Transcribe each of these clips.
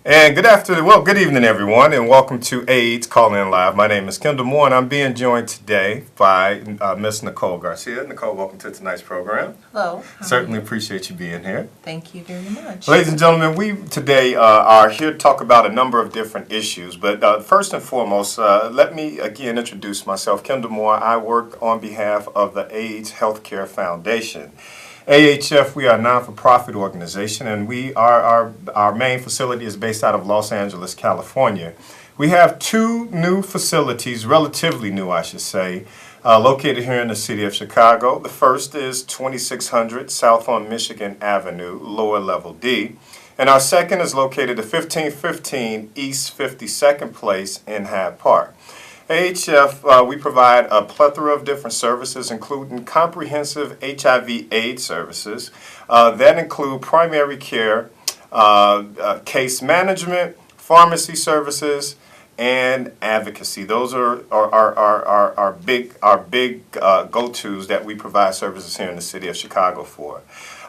And good afternoon, well, good evening, everyone, and welcome to AIDS Calling In Live. My name is Kendall Moore, and I'm being joined today by Miss Nicole Garcia. Nicole, welcome to tonight's program. Hello. Certainly appreciate you being here. Thank you very much. Ladies and gentlemen, we today are here to talk about a number of different issues. But first and foremost, let me again introduce myself. Kendall Moore. I work on behalf of the AIDS Healthcare Foundation. AHF, we are a non-for-profit organization, and our main facility is based out of Los Angeles, California. We have two new facilities, relatively new, I should say, located here in the city of Chicago. The first is 2600 South on Michigan Avenue, lower level D. And our second is located at 1515 East 52nd Place in Hyde Park. AHF, we provide a plethora of different services, including comprehensive HIV/AIDS services that include primary care, case management, pharmacy services, and advocacy. Those are our big go-tos that we provide services here in the city of Chicago for.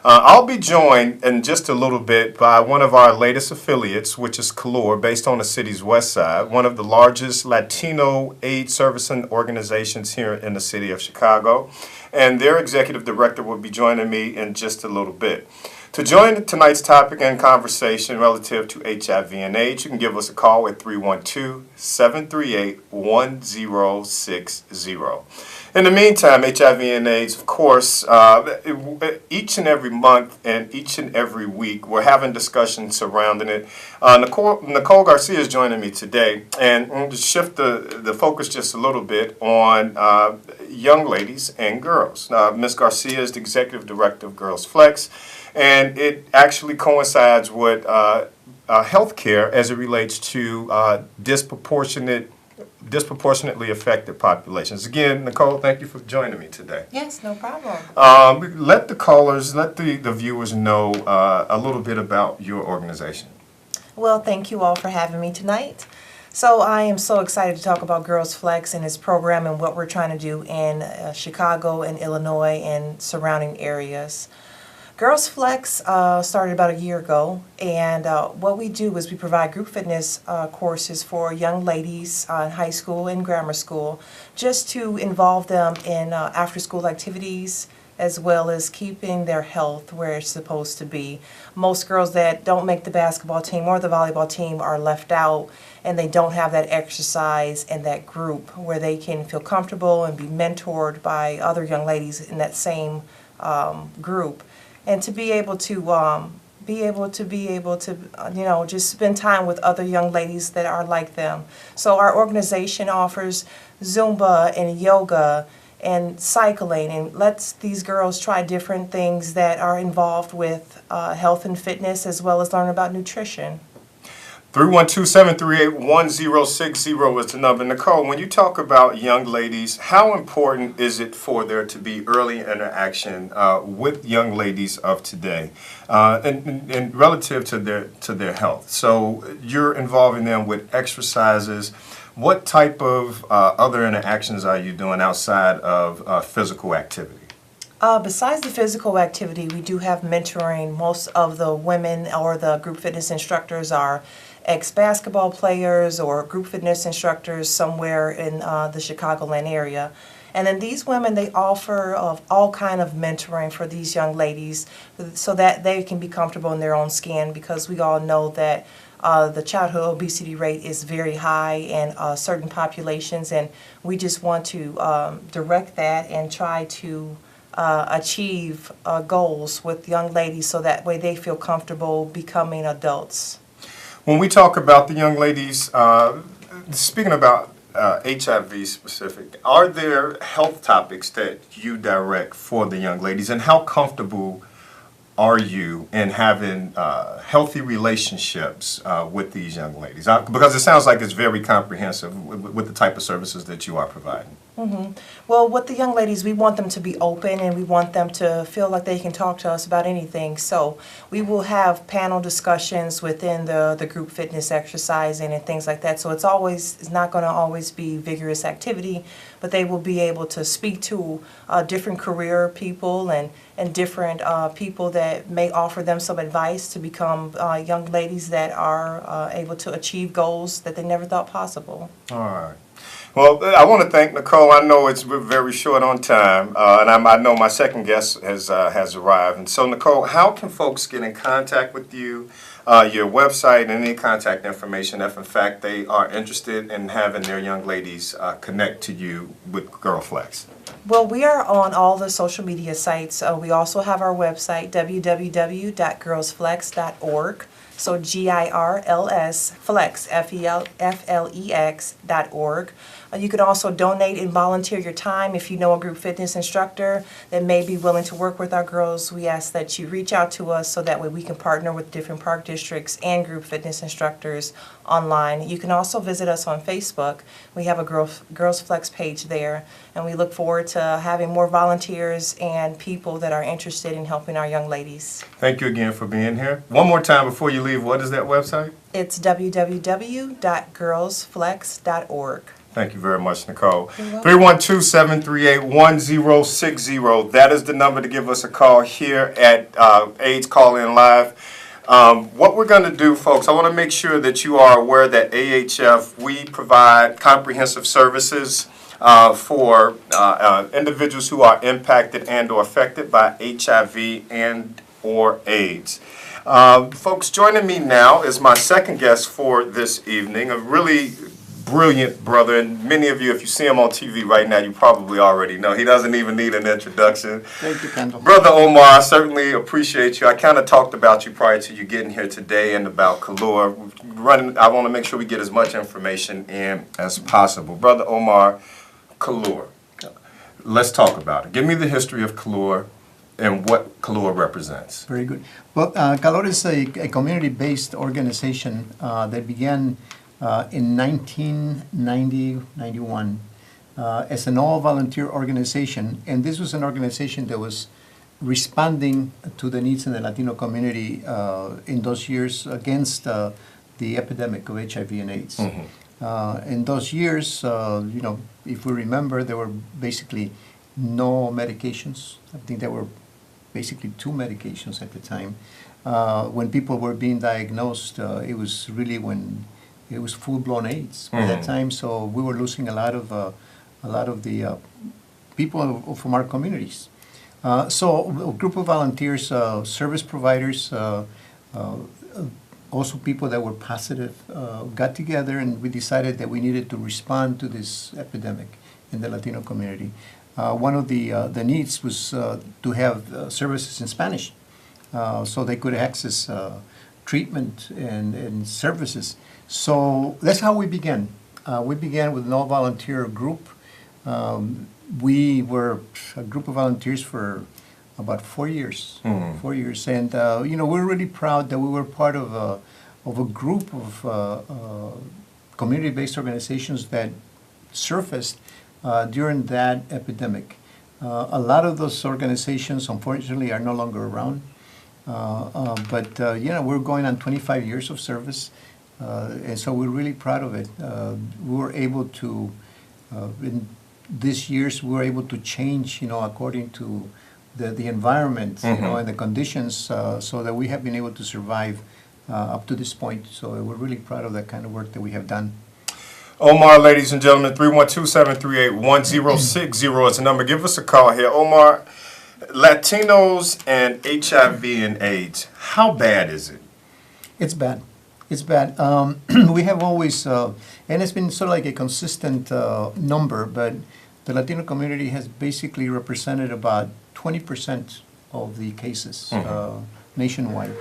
I'll be joined in just a little bit by one of our latest affiliates, which is Calor, based on the city's west side, one of the largest Latino AIDS servicing organizations here in the city of Chicago. And their executive director will be joining me in just a little bit. To join tonight's topic and conversation relative to HIV and AIDS, you can give us a call at 312-738-1060. In the meantime, HIV and AIDS, of course, each and every month and each and every week, we're having discussions surrounding it. Nicole Garcia is joining me today, and I'm going to shift the focus just a little bit on young ladies and girls. Ms. Garcia is the executive director of Girls Flex, and it actually coincides with health care as it relates to disproportionately affected populations. Again, Nicole, thank you for joining me today. Yes, no problem. Let the callers, let the viewers know a little bit about your organization. Well, thank you all for having me tonight. So I am so excited to talk about Girls Flex and its program and what we're trying to do in Chicago and Illinois and surrounding areas. Girls Flex started about a year ago, and what we do is we provide group fitness courses for young ladies in high school and grammar school, just to involve them in after-school activities as well as keeping their health where it's supposed to be. Most girls that don't make the basketball team or the volleyball team are left out, and they don't have that exercise and that group where they can feel comfortable and be mentored by other young ladies in that same group. And to be able to just spend time with other young ladies that are like them. So our organization offers Zumba and yoga and cycling, and lets these girls try different things that are involved with health and fitness, as well as learn about nutrition. 312-738-1060 is the number. Nicole, when you talk about young ladies, how important is it for there to be early interaction with young ladies of today and relative to their health? So you're involving them with exercises. What type of other interactions are you doing outside of physical activity? Besides the physical activity, we do have mentoring. Most of the women or the group fitness instructors are ex-basketball players or group fitness instructors somewhere in the Chicagoland area. And then these women, they offer all kind of mentoring for these young ladies so that they can be comfortable in their own skin, because we all know that the childhood obesity rate is very high in certain populations, and we just want to direct that and try to achieve goals with young ladies so that way they feel comfortable becoming adults. When we talk about the young ladies, speaking about HIV specific, are there health topics that you direct for the young ladies, and how comfortable are you in having healthy relationships with these young ladies? Because it sounds like it's very comprehensive with the type of services that you are providing. Well, with the young ladies, we want them to be open and we want them to feel like they can talk to us about anything. So we will have panel discussions within the group fitness exercising and things like that. So it's not going to always be vigorous activity, but they will be able to speak to different career people and different people that may offer them some advice to become young ladies that are able to achieve goals that they never thought possible. All right. Well, I want to thank Nicole. I know it's very short on time, and I know my second guest has arrived. And so, Nicole, how can folks get in contact with you, your website, and any contact information if, in fact, they are interested in having their young ladies connect to you with GirlFlex? Well, we are on all the social media sites. We also have our website, www.girlsflex.org. So GIRLS Flex, FLEX.org. You can also donate and volunteer your time. If you know a group fitness instructor that may be willing to work with our girls, we ask that you reach out to us so that way we can partner with different park districts and group fitness instructors online. You can also visit us on Facebook. We have a Girls Flex page there, and we look forward to having more volunteers and people that are interested in helping our young ladies. Thank you again for being here. One more time before you leave, what is that website? It's www.girlsflex.org. Thank you very much, Nicole. 312-738-1060. That is the number to give us a call here at AIDS Call In Live. What we're going to do, folks, I want to make sure that you are aware that AHF, we provide comprehensive services for individuals who are impacted and or affected by HIV and or AIDS. Folks, joining me now is my second guest for this evening, a really brilliant brother, and many of you, if you see him on TV right now, you probably already know. He doesn't even need an introduction. Thank you, Kendall. Brother Omar, I certainly appreciate you. I kind of talked about you prior to you getting here today and about Calor. I want to make sure we get as much information in as possible. Brother Omar, Calor. Let's talk about it. Give me the history of Calor and what Calor represents. Very good. Well, Calor is a community-based organization that began in 1990-91 as an all-volunteer organization, and this was an organization that was responding to the needs in the Latino community in those years against the epidemic of HIV and AIDS. In those years, if we remember, there were basically no medications. I think there were basically 2 medications at the time. When people were being diagnosed, it was really when it was full-blown AIDS by that time. So we were losing a lot of the people from our communities. So a group of volunteers, service providers, also people that were positive, got together and we decided that we needed to respond to this epidemic in the Latino community. One of the needs was to have services in Spanish, so they could access treatment and services. So that's how we began. We began with an all-volunteer group. We were a group of volunteers for about 4 years. 4 years, and we're really proud that we were part of a group of community-based organizations that surfaced during that epidemic. A lot of those organizations, unfortunately, are no longer around. But we're going on 25 years of service, and so we're really proud of it. We were able to, in these years, we were able to change, according to the environment, and the conditions, so that we have been able to survive up to this point. So we're really proud of that kind of work that we have done. Omar, ladies and gentlemen, 312-738-1060 is the number. Give us a call here. Omar, Latinos and HIV and AIDS, how bad is it? It's bad. It's bad. We have always, and it's been sort of like a consistent number, but the Latino community has basically represented about 20% of the cases nationwide.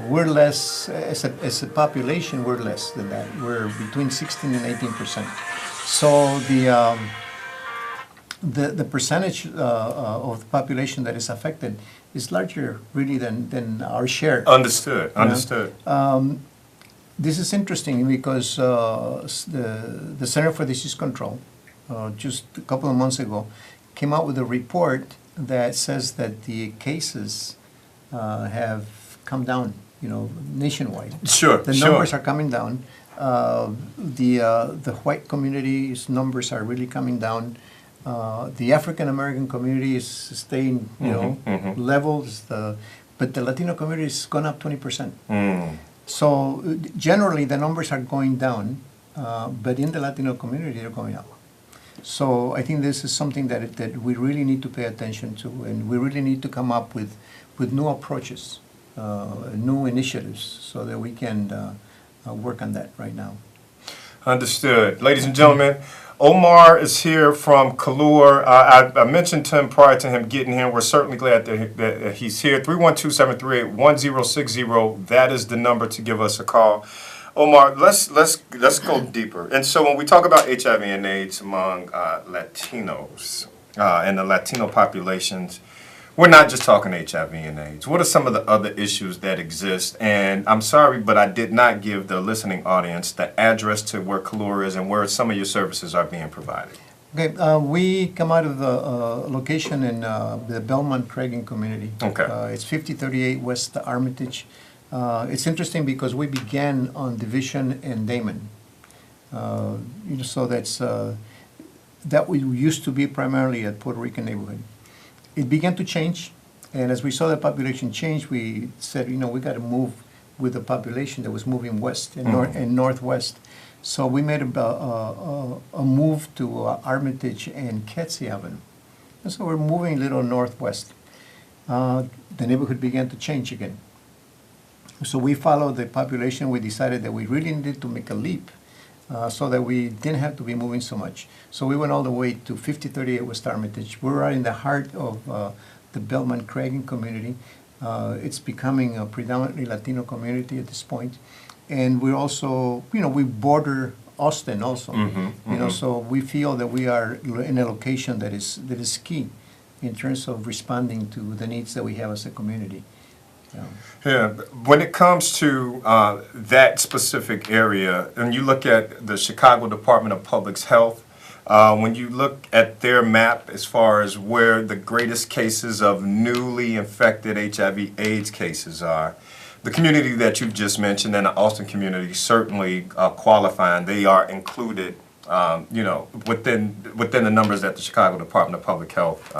We're less, as a population, we're less than that. We're between 16 and 18%. So the percentage of the population that is affected is larger, really, than our share. Understood. This is interesting because the Center for Disease Control just a couple of months ago, came out with a report that says that the cases have come down, nationwide. Sure, The sure. numbers are coming down. The white community's numbers are really coming down. The African American community is staying, levels. But the Latino community has gone up 20%. So generally, the numbers are going down, but in the Latino community, they're going up. So I think this is something that we really need to pay attention to, and we really need to come up with new approaches, new initiatives, so that we can work on that right now. Understood. Ladies and gentlemen, Omar is here from Calor. I mentioned to him prior to him getting here. We're certainly glad that he's here. 312-738-1060. That is the number to give us a call. Omar, let's go deeper. And so when we talk about HIV and AIDS among Latinos and the Latino populations, we're not just talking HIV and AIDS. What are some of the other issues that exist? And I'm sorry, but I did not give the listening audience the address to where Calor is and where some of your services are being provided. Okay, we come out of the location in the Belmont Craiging community. Okay. It's 5038 West Armitage. It's interesting because we began on Division and Damon. So that we used to be primarily a Puerto Rican neighborhood. It began to change, and as we saw the population change, we said, we got to move with the population that was moving west and northwest. So we made a move to Armitage and Kedzie Avenue. And so we're moving a little northwest. The neighborhood began to change again. So we followed the population. We decided that we really needed to make a leap so that we didn't have to be moving so much. So we went all the way to 5038 West Armitage. We're right in the heart of the Belmont Craiging community. It's becoming a predominantly Latino community at this point. And we're also, we border Austin also. So we feel that we are in a location that is key in terms of responding to the needs that we have as a community. Yeah, when it comes to that specific area, and you look at the Chicago Department of Public Health, when you look at their map as far as where the greatest cases of newly infected HIV/AIDS cases are, the community that you've just mentioned and the Austin community certainly qualify, and they are included, within the numbers that the Chicago Department of Public Health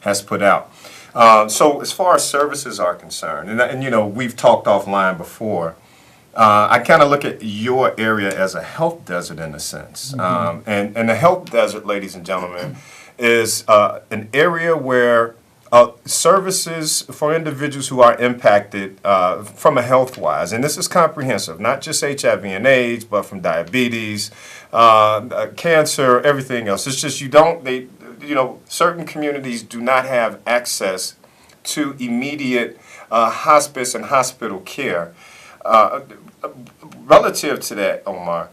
has put out. So as far as services are concerned, and we've talked offline before, I kind of look at your area as a health desert in a sense. And the health desert, ladies and gentlemen, is an area where services for individuals who are impacted from a health-wise, and this is comprehensive, not just HIV and AIDS, but from diabetes, cancer, everything else. It's just certain communities do not have access to immediate hospice and hospital care. Relative to that, Omar,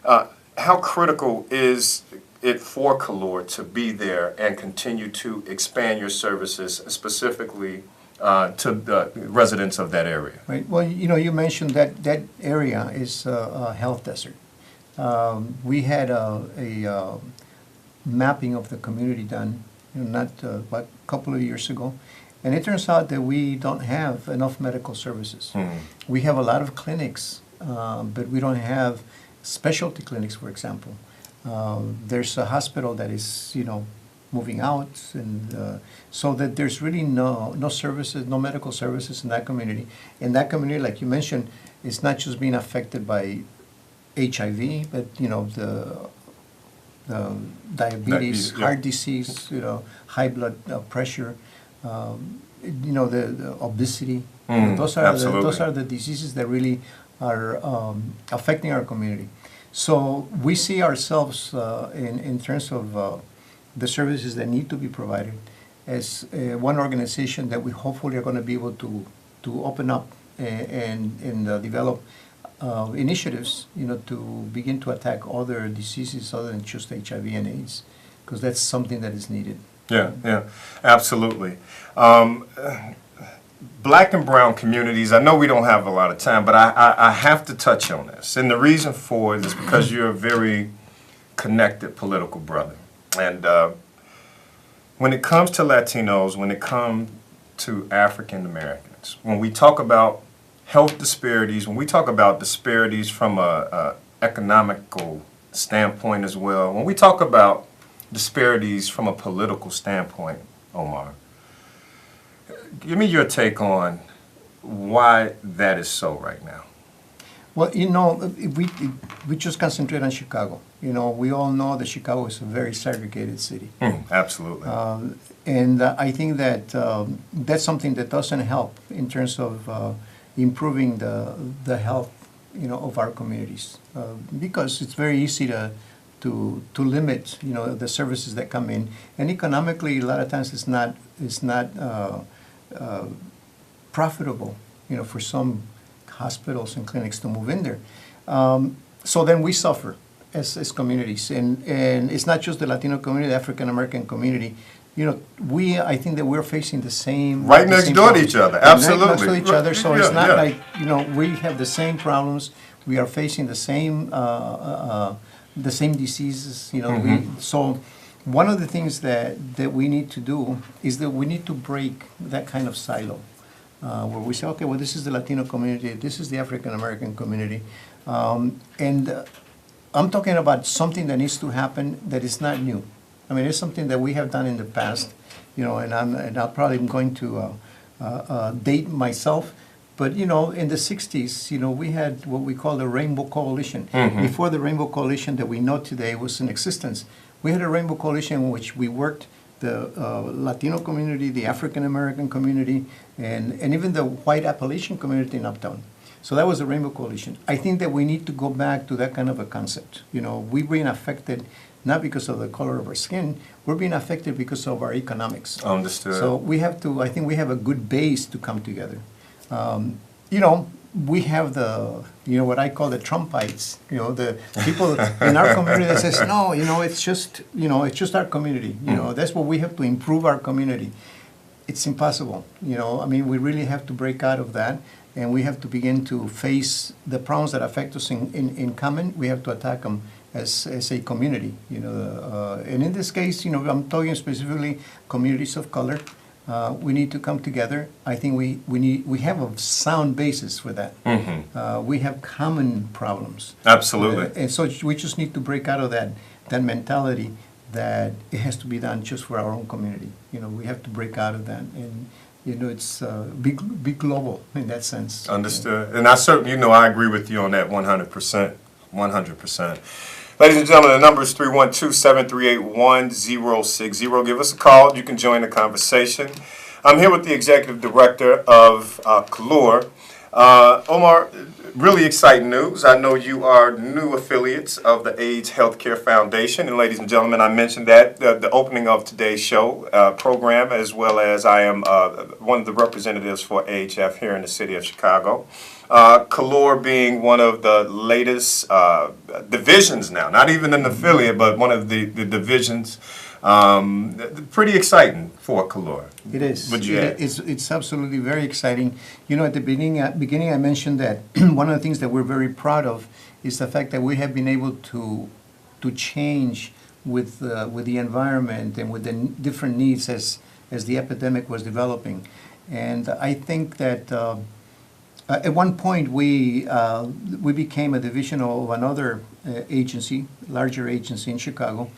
how critical is it for Calor to be there and continue to expand your services specifically to the residents of that area? Right. Well, you mentioned that area is a health desert. We had a mapping of the community done, about a couple of years ago, and it turns out that we don't have enough medical services. We have a lot of clinics, but we don't have specialty clinics, for example. There's a hospital that is, moving out, and so that there's really no services, no medical services in that community. And that community, like you mentioned, is not just being affected by HIV, but the diabetes, heart disease, high blood pressure, the obesity. Those are the diseases that really are affecting our community. So we see ourselves in terms of the services that need to be provided as one organization that we hopefully are going to be able to open up and develop initiatives, to begin to attack other diseases other than just HIV and AIDS, because that's something that is needed. Yeah, absolutely. Black and brown communities, I know we don't have a lot of time, but I have to touch on this. And the reason for it is because you're a very connected political brother. And when it comes to Latinos, when it comes to African Americans, when we talk about health disparities, when we talk about disparities from a economical standpoint as well, when we talk about disparities from a political standpoint, Omar, give me your take on why that is so right now. Well, we just concentrate on Chicago. We all know that Chicago is a very segregated city. Absolutely. And I think that that's something that doesn't help in terms of improving the health, of our communities, because it's very easy to limit, the services that come in, and economically, a lot of times it's not profitable, for some hospitals and clinics to move in there. So then we suffer as communities, and it's not just the Latino community, the African American community. I think that we're facing the same right next door to each other. Absolutely, right next to each other. So it's not yeah. like we have the same problems. We are facing the same diseases. So one of the things that we need to do is that we need to break that kind of silo, where we say, okay, well, this is the Latino community, this is the African American community, and I'm talking about something that needs to happen that is not new. I mean, it's something that we have done in the past, and I'm probably going to date myself, but in the 60s, we had what we call the Rainbow Coalition. Before the Rainbow Coalition that we know today was in existence, we had a Rainbow Coalition in which we worked the Latino community, the African American community, and even the white Appalachian community in Uptown. So that was the Rainbow Coalition. I think that we need to go back to that kind of a concept. We've been affected not because of the color of our skin, we're being affected because of our economics. Understood. So I think we have a good base to come together. We have what I call the Trumpites, the people in our community that says, no, it's just our community. That's what we have to improve our community. It's impossible. I mean, we really have to break out of that, and we have to begin to face the problems that affect us in common. We have to attack them as a community, and in this case, I'm talking specifically communities of color. We need to come together. I think we have a sound basis for that. We have common problems. Absolutely. And so we just need to break out of that mentality that it has to be done just for our own community. We have to break out of that, and it's be global in that sense. Understood. And I certainly, I agree with you on that 100%. 100%. Ladies and gentlemen, the number is 312-738-1060. Give us a call. You can join the conversation. I'm here with the executive director of Calor. Omar, really exciting news. I know you are new affiliates of the AIDS Healthcare Foundation. And ladies and gentlemen, I mentioned that the opening of today's show program, as well as I am one of the representatives for AHF here in the city of Chicago. Calor being one of the latest divisions now, not even an affiliate, but one of the divisions. Pretty exciting for Calor. It is. Would you add? It's absolutely very exciting. At the beginning I mentioned that one of the things that we're very proud of is the fact that we have been able to change with the environment and with the different needs as the epidemic was developing. And I think that at one point we became a division of another agency, larger agency in Chicago.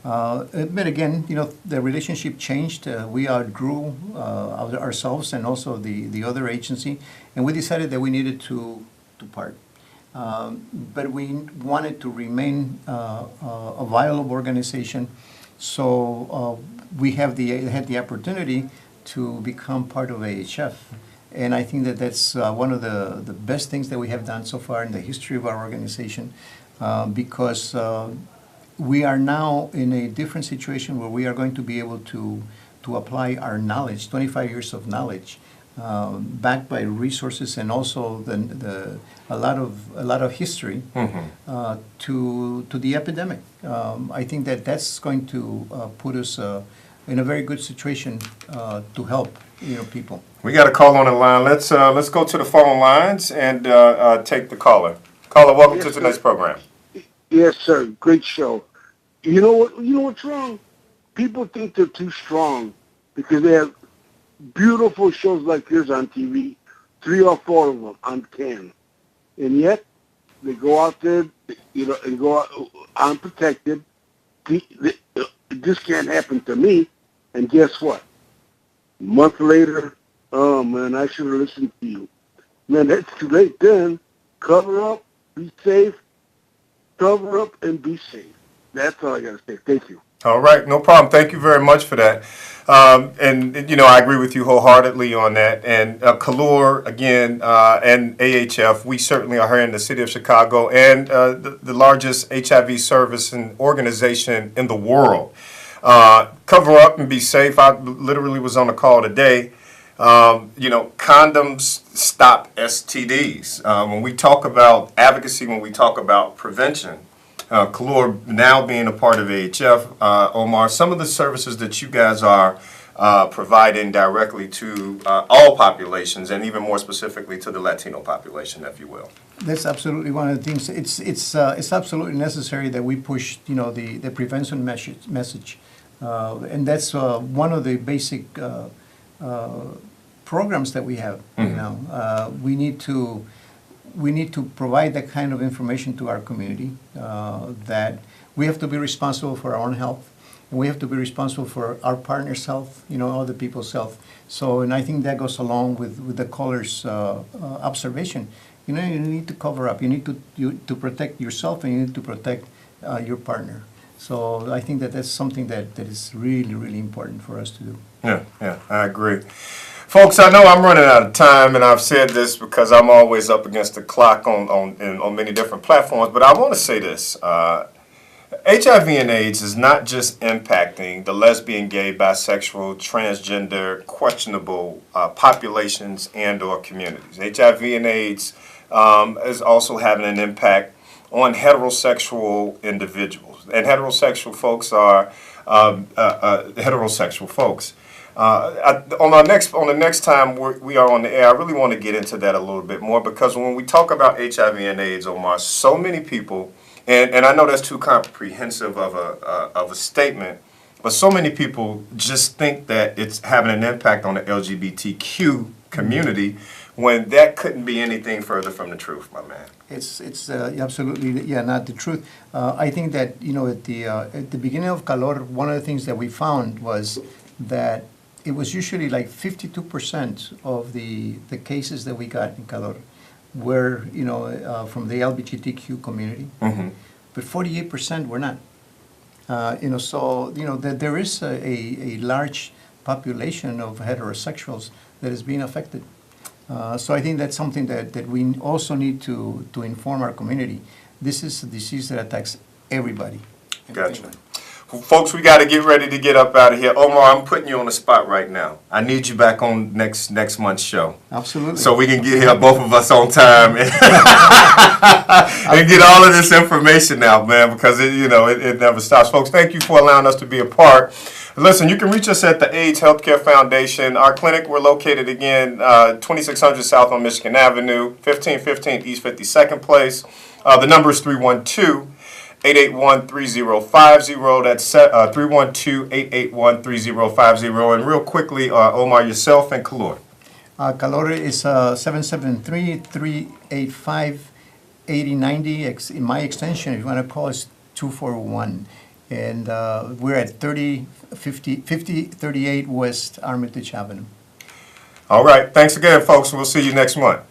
But again, the relationship changed. We outgrew ourselves and also the other agency, and we decided that we needed to part. But we wanted to remain a viable organization, so we had the opportunity to become part of AHF. And I think that that's one of the best things that we have done so far in the history of our organization, because we are now in a different situation where we are going to be able to apply our knowledge, 25 years of knowledge, backed by resources and also a lot of history to the epidemic. I think that that's going to put us in a very good situation to help people. We got a call on the line. Let's go to the phone lines and take the caller. Caller, welcome to tonight's program. Yes, sir. Great show. You know what's wrong? people think they're too strong because they have beautiful shows like yours on TV, 3 or 4 of them on can, and yet they go out there, and go out unprotected. This can't happen to me, and guess what? A month later, oh man, I should have listened to you. Man, that's too late then. Cover up, be safe. Cover up and be safe. That's all I got to say. Thank you. All right, no problem. Thank you very much for that. And I agree with you wholeheartedly on that. And Calor, again, and AHF, we certainly are here in the city of Chicago and the largest HIV service and organization in the world. Cover up and be safe. I literally was on a call today. Condoms stop STDs. When we talk about advocacy, when we talk about prevention, Calor now being a part of AHF, Omar, some of the services that you guys are providing directly to all populations, and even more specifically to the Latino population, if you will. That's absolutely one of the things. It's absolutely necessary that we push, the prevention message, and that's one of the basic programs that we have. Mm-hmm. We need to provide that kind of information to our community, that we have to be responsible for our own health, and we have to be responsible for our partner's health, other people's health. So, and I think that goes along with the caller's observation. You need to cover up. You need to protect yourself, and you need to protect your partner. So I think that's something that is really, really important for us to do. Yeah, I agree. Folks, I know I'm running out of time, and I've said this because I'm always up against the clock on many different platforms, but I want to say this. HIV and AIDS is not just impacting the lesbian, gay, bisexual, transgender, questionable populations and or communities. HIV and AIDS is also having an impact on heterosexual individuals, and heterosexual folks are heterosexual folks. On the next time we are on the air, I really want to get into that a little bit more, because when we talk about HIV and AIDS, Omar, so many people, and I know that's too comprehensive of a statement, but so many people just think that it's having an impact on the LGBTQ community, when that couldn't be anything further from the truth, my man. It's absolutely not the truth. I think that at the beginning of Calor, one of the things that we found was that it was usually like 52% of the cases that we got in Calor were from the LGBTQ community, Mm-hmm. but 48% were not. So that there is a large population of heterosexuals that is being affected. So I think that's something that we also need to inform our community. This is a disease that attacks everybody. Gotcha. Well, folks, we got to get ready to get up out of here. Omar, I'm putting you on the spot right now. I need you back on next month's show. Absolutely. So we can get here, both of us, on time and, and get all of this information out, man, because it never stops. Folks, thank you for allowing us to be a part. Listen, you can reach us at the AIDS Healthcare Foundation. Our clinic, we're located again, 2600 South on Michigan Avenue, 1515 East 52nd Place. The number is 312-881-3050. That's 312-881-3050. And real quickly, Omar, yourself and Calor. Calor is 773-385-8090. In my extension, if you want to call, it's 241. And we're at 5038 West Armitage Avenue. All right. Thanks again, folks. We'll see you next month.